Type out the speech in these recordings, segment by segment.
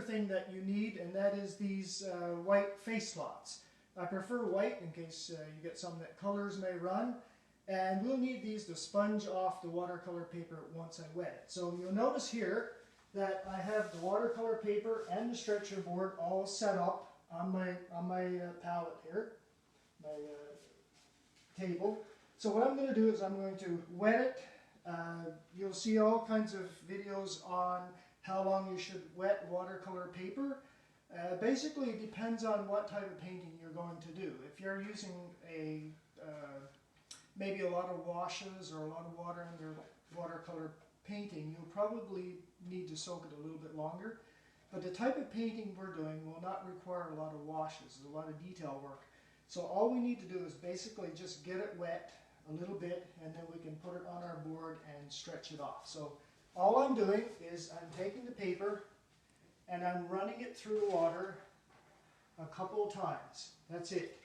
thing that you need, and that is these white face slots. I prefer white in case you get some that colors may run, and we'll need these to sponge off the watercolor paper once I wet it. So you'll notice here that I have the watercolor paper and the stretcher board all set up on my palette here, my table. So what I'm going to do is I'm going to wet it. You'll see all kinds of videos on how long you should wet watercolor paper. Basically, it depends on what type of painting you're going to do. If you're using maybe a lot of washes or a lot of water in your watercolor painting, you'll probably need to soak it a little bit longer. But the type of painting we're doing will not require a lot of washes, a lot of detail work. So all we need to do is basically just get it wet a little bit, and then we can put it on our board and stretch it off. So all I'm doing is I'm taking the paper and I'm running it through the water a couple of times. That's it.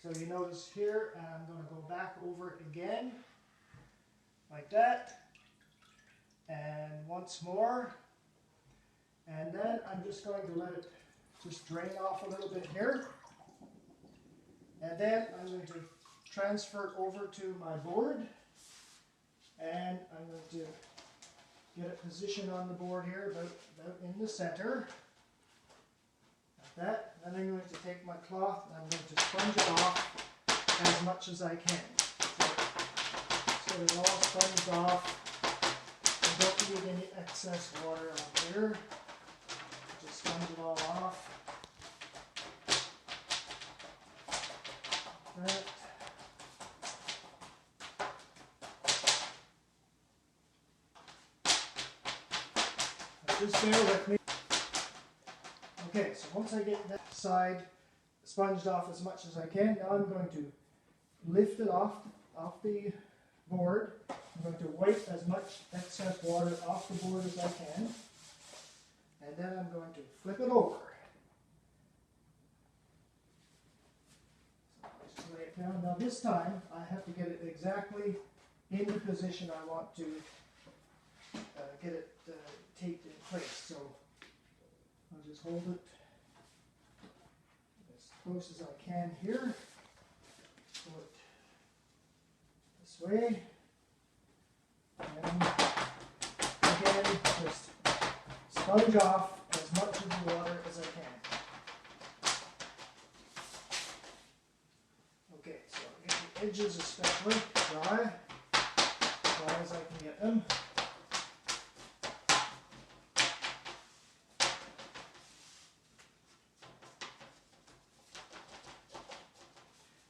So you notice here, and I'm going to go back over it again, like that, and once more, and then I'm just going to let it just drain off a little bit here, and then I'm going to transfer it over to my board, and I'm going to get it positioned on the board here, about in the center, like that. Then I'm going to take my cloth and I'm going to sponge it off as much as I can. So it all sponged off. I don't need any excess water on here. Just sponge it all off. Like that. Just bear with me. Okay, so once I get that side sponged off as much as I can, now I'm going to lift it off the board. I'm going to wipe as much excess water off the board as I can, and then I'm going to flip it over. So just lay it down. Now this time I have to get it exactly in the position I want to get it taped in place. So I'll just hold it as close as I can here. Pull it this way. And again, just sponge off as much of the water as I can. Okay, so I'll get the edges especially dry as I can get them.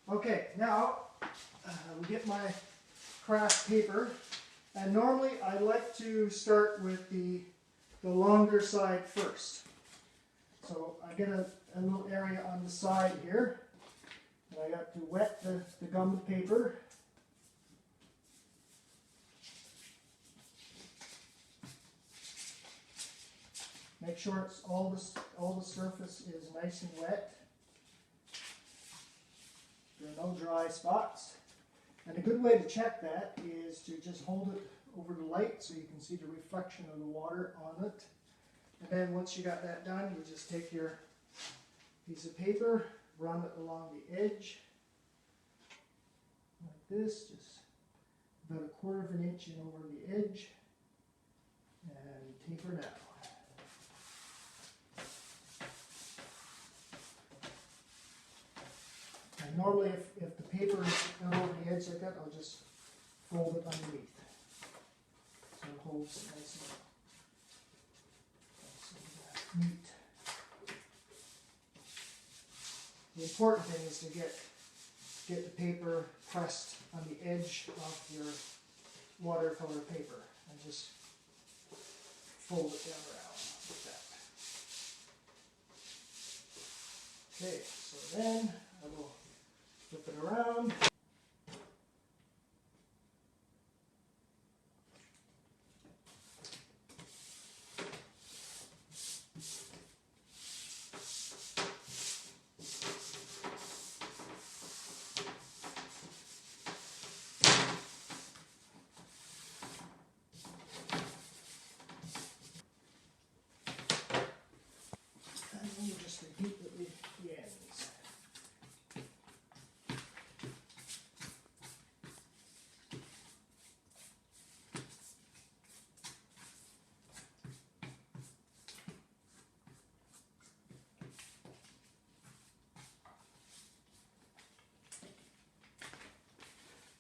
Okay, now we get my craft paper, and normally I like to start with the longer side first. So I get a little area on the side here, and I got to wet the gummed paper. Make sure it's all the surface is nice and wet. There are no dry spots. And a good way to check that is to just hold it over the light so you can see the reflection of the water on it. And then once you got that done, you just take your piece of paper, run it along the edge, like this, just about 1/4 of an inch in over the edge, and taper down. And normally if the paper is not over the edge like that, I'll just fold it underneath. So it holds nice and neat. The important thing is to get the paper pressed on the edge of your watercolor paper and just fold it down around like that. Okay, so then I will flip it around.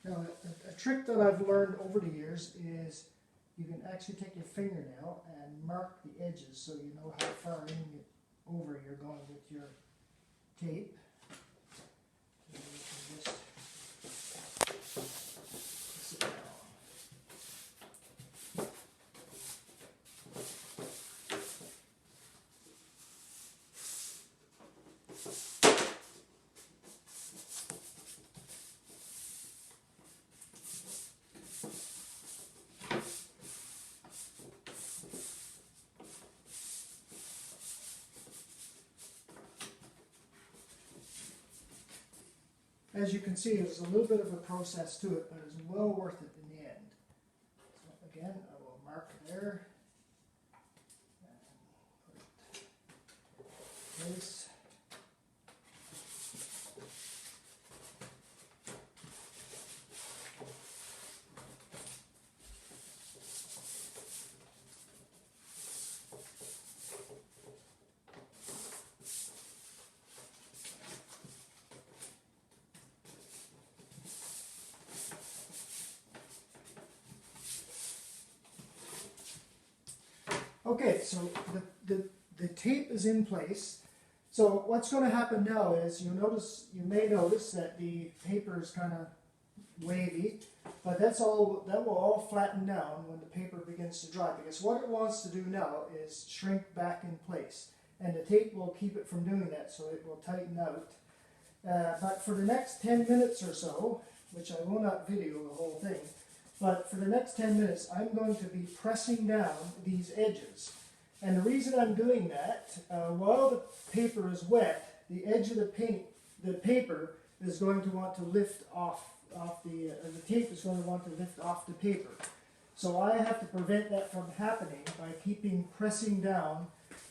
Now, a trick that I've learned over the years is you can actually take your fingernail and mark the edges so you know how far over you're going with your tape. And you can just press it down. As you can see, there's a little bit of a process to it, but it's well worth it in the end. So again, I will mark there and put it in place. Okay, so the tape is in place. So what's going to happen now is you may notice that the paper is kind of wavy, but that will all flatten down when the paper begins to dry, because what it wants to do now is shrink back in place, and the tape will keep it from doing that, so it will tighten out. But for the next 10 minutes or so, which I will not video the whole thing, but for the next 10 minutes, I'm going to be pressing down these edges. And the reason I'm doing that, while the paper is wet, the edge of the paper is going to want to lift off the tape is going to want to lift off the paper. So I have to prevent that from happening by pressing down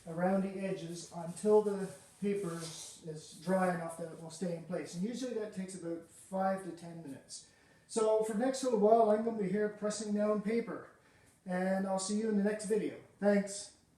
around the edges until the paper is dry enough that it will stay in place. And usually that takes about 5 to 10 minutes. So for the next little while, I'm going to be here pressing down paper. And I'll see you in the next video. Thanks.